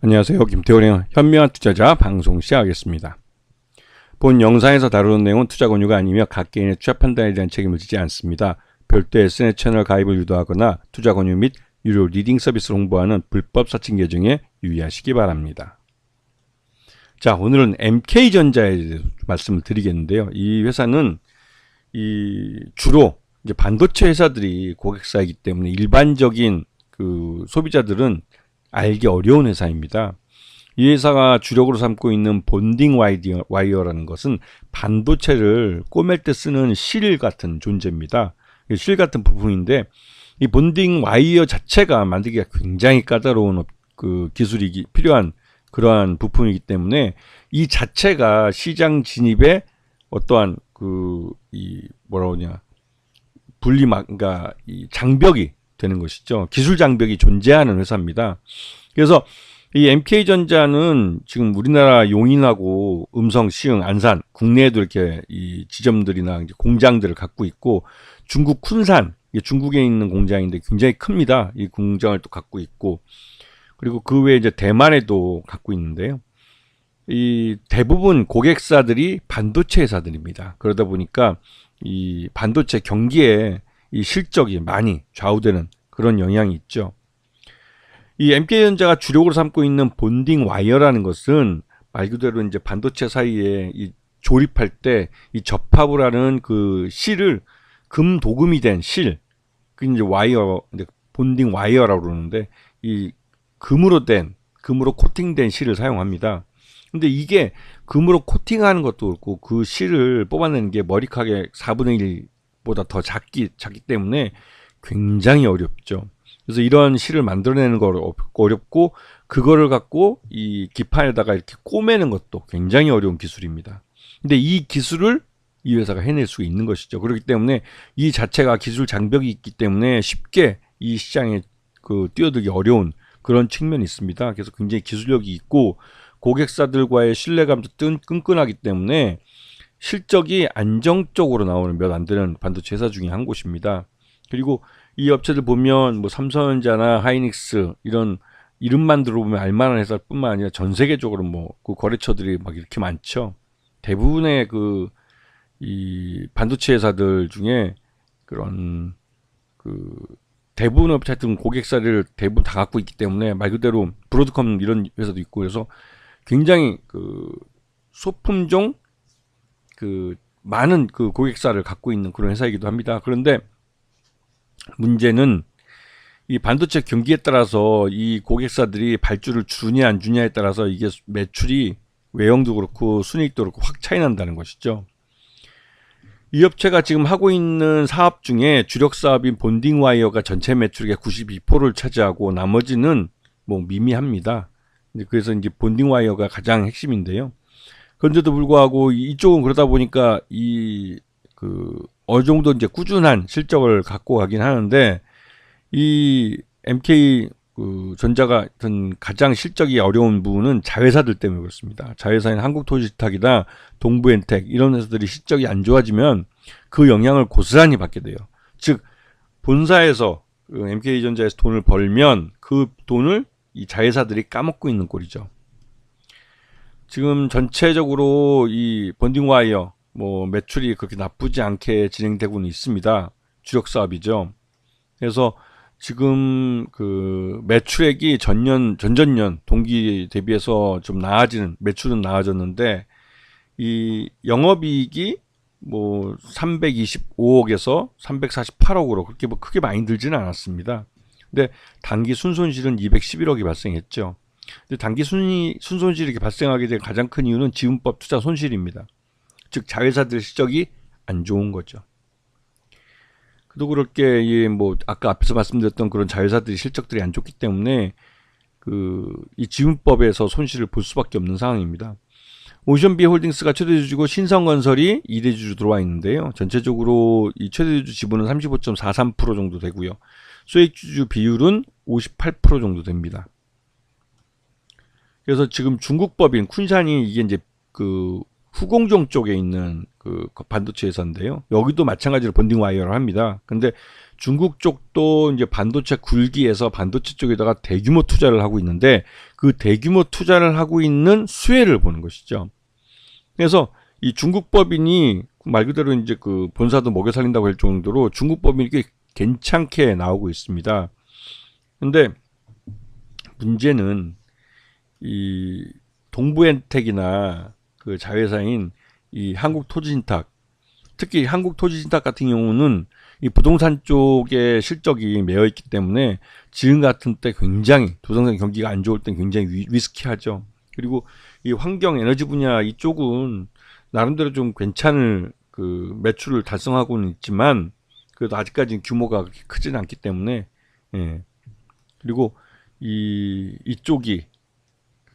안녕하세요. 김태훈의 현명한 투자자 방송 시작하겠습니다. 본 영상에서 다루는 내용은 투자 권유가 아니며 각 개인의 투자 판단에 대한 책임을 지지 않습니다. 별도 SNS 채널 가입을 유도하거나 투자 권유 및 유료 리딩 서비스를 홍보하는 불법 사칭 계정에 유의하시기 바랍니다. 자, 오늘은 MK전자에 대해서 말씀을 드리겠는데요. 이 회사는 주로 이제 반도체 회사들이 고객사이기 때문에 일반적인 그 소비자들은 알기 어려운 회사입니다. 이 회사가 주력으로 삼고 있는 본딩 와이어라는 것은 반도체를 꼬맬 때 쓰는 실 같은 존재입니다. 실 같은 부품인데 이 본딩 와이어 자체가 만들기가 굉장히 까다로운 그 기술이 필요한 그러한 부품이기 때문에 이 자체가 시장 진입에 어떠한 그러니까 이 장벽이 되는 것이죠. 기술 장벽이 존재하는 회사입니다. 그래서 이 MK전자는 지금 우리나라 용인하고 음성, 시흥, 안산, 국내에도 이렇게 이 지점들이나 이제 공장들을 갖고 있고, 중국 쿤산, 중국에 있는 공장인데 굉장히 큽니다. 이 공장을 또 갖고 있고, 그리고 그 외에 이제 대만에도 갖고 있는데요. 이 대부분 고객사들이 반도체 회사들입니다. 그러다 보니까 이 반도체 경기에 이 실적이 많이 좌우되는 그런 영향이 있죠. 이 MK전자가 주력으로 삼고 있는 본딩 와이어라는 것은 말 그대로 이제 반도체 사이에 이 조립할 때 이 접합을 하는 그 실을 금도금이 된 실, 그 이제 와이어, 이제 본딩 와이어라고 그러는데 이 금으로 코팅된 실을 사용합니다. 근데 이게 금으로 코팅하는 것도 그렇고 그 실을 뽑아내는 게 머리카락의 4분의 1보다 더 작기 때문에 굉장히 어렵죠. 그래서 이런 실을 만들어내는 거 어렵고, 그거를 갖고 이 기판에다가 이렇게 꼬매는 것도 굉장히 어려운 기술입니다. 근데 이 기술을 이 회사가 해낼 수 있는 것이죠. 그렇기 때문에 이 자체가 기술 장벽이 있기 때문에 쉽게 이 시장에 뛰어들기 어려운 그런 측면이 있습니다. 그래서 굉장히 기술력이 있고 고객사들과의 신뢰감도 끈끈하기 때문에 실적이 안정적으로 나오는 몇 안 되는 반도체 회사 중에 한 곳입니다. 그리고 이 업체들 보면 뭐 삼성전자나 하이닉스 이런 이름만 들어보면 알만한 회사뿐만 아니라 전 세계적으로 뭐 그 거래처들이 막 이렇게 많죠. 대부분의 이 반도체 회사들 중에 그런 대부분 업체들 고객사를 대부분 다 갖고 있기 때문에 말 그대로 브로드컴 이런 회사도 있고, 그래서 굉장히 소품종 많은 고객사를 갖고 있는 그런 회사이기도 합니다. 그런데 문제는 이 반도체 경기에 따라서 이 고객사들이 발주를 주냐 안 주냐에 따라서 이게 매출이 외형도 그렇고 순이익도 그렇고 확 차이 난다는 것이죠. 이 업체가 지금 하고 있는 사업 중에 주력 사업인 본딩 와이어가 전체 매출의 92%를 차지하고 나머지는 뭐 미미합니다. 그래서 이제 본딩 와이어가 가장 핵심인데요. 그런데도 불구하고 이쪽은 그러다 보니까 어느 정도 이제 꾸준한 실적을 갖고 가긴 하는데, 이 MK 전자가 가장 실적이 어려운 부분은 자회사들 때문에 그렇습니다. 자회사인 한국토지주택이나 동부엔텍 이런 회사들이 실적이 안 좋아지면 그 영향을 고스란히 받게 돼요. 즉 본사에서 MK전자에서 돈을 벌면 그 돈을 이 자회사들이 까먹고 있는 꼴이죠. 지금 전체적으로 이 본딩 와이어 뭐 매출이 그렇게 나쁘지 않게 진행되고는 있습니다. 주력 사업이죠. 그래서 지금 매출액이 전전년 동기 대비해서 좀 매출은 나아졌는데 이 영업이익이 뭐 325억에서 348억으로 그렇게 뭐 크게 많이 들지는 않았습니다. 근데 단기 순손실은 211억이 발생했죠. 근데 단기 순손실이 이렇게 발생하게 된 가장 큰 이유는 지분법 투자 손실입니다. 즉 자회사들 실적이 안 좋은 거죠. 그도 그렇게 뭐 아까 앞에서 말씀드렸던 그런 자회사들이 실적들이 안 좋기 때문에 이 지분법에서 손실을 볼 수밖에 없는 상황입니다. 오션비 홀딩스가 최대주주고 신성건설이 2대주주 들어와 있는데요. 전체적으로 이 최대주주 지분은 35.43% 정도 되고요. 수익주주 비율은 58% 정도 됩니다. 그래서 지금 중국법인 쿤산이 이게 이제 후공정 쪽에 있는 그 반도체 회사인데요. 여기도 마찬가지로 본딩 와이어를 합니다. 근데 중국 쪽도 이제 반도체 굴기에서 반도체 쪽에다가 대규모 투자를 하고 있는데 그 대규모 투자를 하고 있는 수혜를 보는 것이죠. 그래서 이 중국 법인이 말 그대로 이제 그 본사도 먹여 살린다고 할 정도로 중국 법인이 꽤 괜찮게 나오고 있습니다. 근데 문제는 이 동부엔텍이나 그 자회사인 이 한국토지신탁, 특히 한국토지신탁 같은 경우는 이 부동산 쪽에 실적이 매여 있기 때문에 지금 같은 때 굉장히 부동산 경기가 안 좋을 땐 굉장히 위스키하죠. 그리고 이 환경 에너지 분야 이쪽은 나름대로 좀 괜찮은 그 매출을 달성하고는 있지만 그래도 아직까지 규모가 그렇게 크지는 않기 때문에 예. 그리고 이쪽이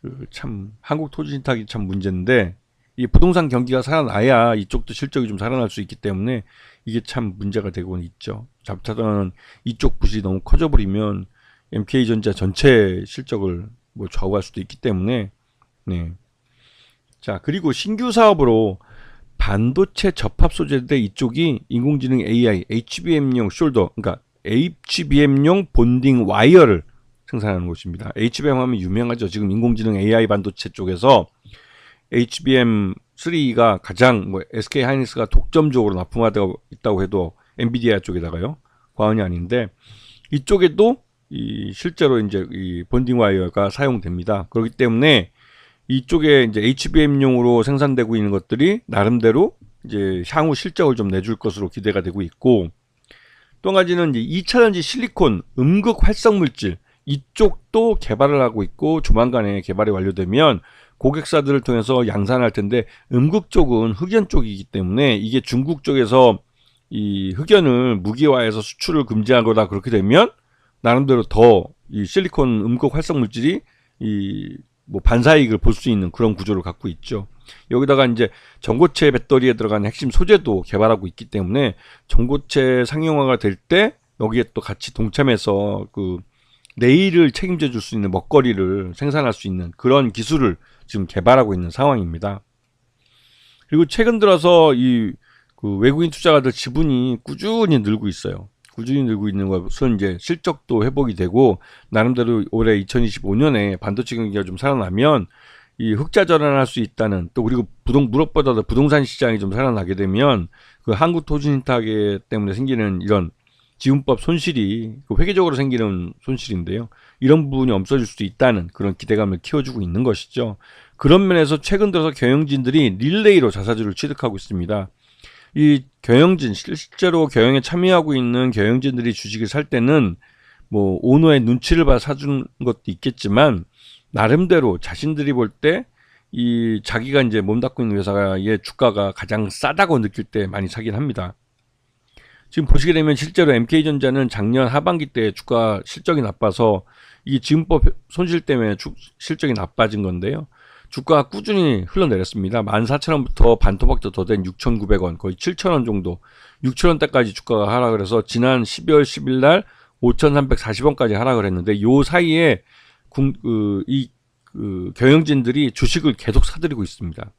그 참 한국토지신탁이 참 문제인데 이 부동산 경기가 살아나야 이쪽도 실적이 좀 살아날 수 있기 때문에 이게 참 문제가 되고 있죠. 잘못하다가는 이쪽 부실이 너무 커져버리면 MK전자 전체 실적을 뭐 좌우할 수도 있기 때문에 네. 자, 그리고 신규 사업으로 반도체 접합 소재인데 이쪽이 인공지능 AI, HBM용 숄더, 그러니까 HBM용 본딩 와이어를 생산하는 곳입니다. HBM 하면 유명하죠. 지금 인공지능 AI 반도체 쪽에서 HBM3가 가장 뭐 SK 하이닉스가 독점적으로 납품하고 있다고 해도 엔비디아 쪽에다가요. 과언이 아닌데 이쪽에도 이 실제로 이제 이 본딩 와이어가 사용됩니다. 그렇기 때문에 이쪽에 이제 HBM용으로 생산되고 있는 것들이 나름대로 이제 향후 실적을 좀 내줄 것으로 기대가 되고 있고 또 한 가지는 이제 2차전지 실리콘 음극 활성 물질 이쪽도 개발을 하고 있고 조만간에 개발이 완료되면 고객사들을 통해서 양산할 텐데 음극 쪽은 흑연 쪽이기 때문에 이게 중국 쪽에서 이 흑연을 무기화해서 수출을 금지하거나 그렇게 되면 나름대로 더 이 실리콘 음극 활성 물질이 이 뭐 반사이익을 볼 수 있는 그런 구조를 갖고 있죠. 여기다가 이제 전고체 배터리에 들어가는 핵심 소재도 개발하고 있기 때문에 전고체 상용화가 될 때 여기에 또 같이 동참해서 그 내일을 책임져 줄 수 있는 먹거리를 생산할 수 있는 그런 기술을 지금 개발하고 있는 상황입니다. 그리고 최근 들어서 이 그 외국인 투자가들 지분이 꾸준히 늘고 있어요. 꾸준히 늘고 있는 것은 이제 실적도 회복이 되고 나름대로 올해 2025년에 반도체 경기가 좀 살아나면 이 흑자 전환할 수 있다는 또 그리고 무엇보다도 부동산 시장이 좀 살아나게 되면 그 한국토지신탁 때문에 생기는 이런 지분법 손실이 회계적으로 생기는 손실인데요. 이런 부분이 없어질 수도 있다는 그런 기대감을 키워주고 있는 것이죠. 그런 면에서 최근 들어서 경영진들이 릴레이로 자사주를 취득하고 있습니다. 이 경영진 실제로 경영에 참여하고 있는 경영진들이 주식을 살 때는 뭐 오너의 눈치를 봐 사주는 것도 있겠지만 나름대로 자신들이 볼 때 이 자기가 이제 몸담고 있는 회사의 주가가 가장 싸다고 느낄 때 많이 사긴 합니다. 지금 보시게 되면 실제로 MK전자는 작년 하반기 때 주가 실적이 나빠서 이 지분법 손실 때문에 실적이 나빠진 건데요. 주가가 꾸준히 흘러내렸습니다. 14,000원부터 반토막도 더 된 6,900원, 거의 7,000원 정도, 6,000원대까지 주가가 하락을 해서 지난 12월 10일 날 5,340원까지 하락을 했는데 요 사이에 경영진들이 주식을 계속 사들이고 있습니다.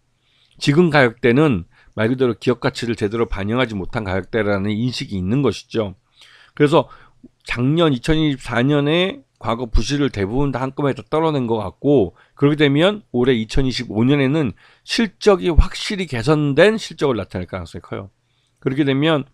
지금 가격대는 말 그대로 기업 가치를 제대로 반영하지 못한 가격대라는 인식이 있는 것이죠. 그래서 작년 2024년에 과거 부실을 대부분 다 한꺼번에 다 떨어낸 것 같고 그렇게 되면 올해 2025년에는 실적이 확실히 개선된 실적을 나타낼 가능성이 커요. 그렇게 되면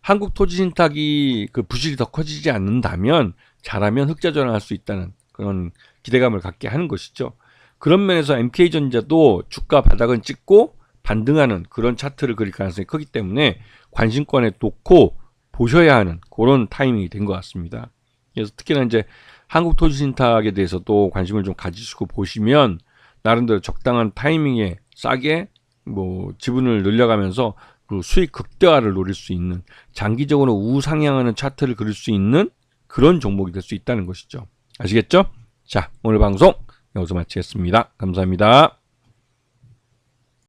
한국토지신탁이 그 부실이 더 커지지 않는다면 잘하면 흑자 전환할 수 있다는 그런 기대감을 갖게 하는 것이죠. 그런 면에서 MK전자도 주가 바닥은 찍고 반등하는 그런 차트를 그릴 가능성이 크기 때문에 관심권에 놓고 보셔야 하는 그런 타이밍이 된 것 같습니다. 그래서 특히나 이제 한국토지신탁에 대해서도 관심을 좀 가지시고 보시면 나름대로 적당한 타이밍에 싸게 뭐 지분을 늘려가면서 그 수익 극대화를 노릴 수 있는 장기적으로 우상향하는 차트를 그릴 수 있는 그런 종목이 될 수 있다는 것이죠. 아시겠죠? 자, 오늘 방송 여기서 마치겠습니다. 감사합니다.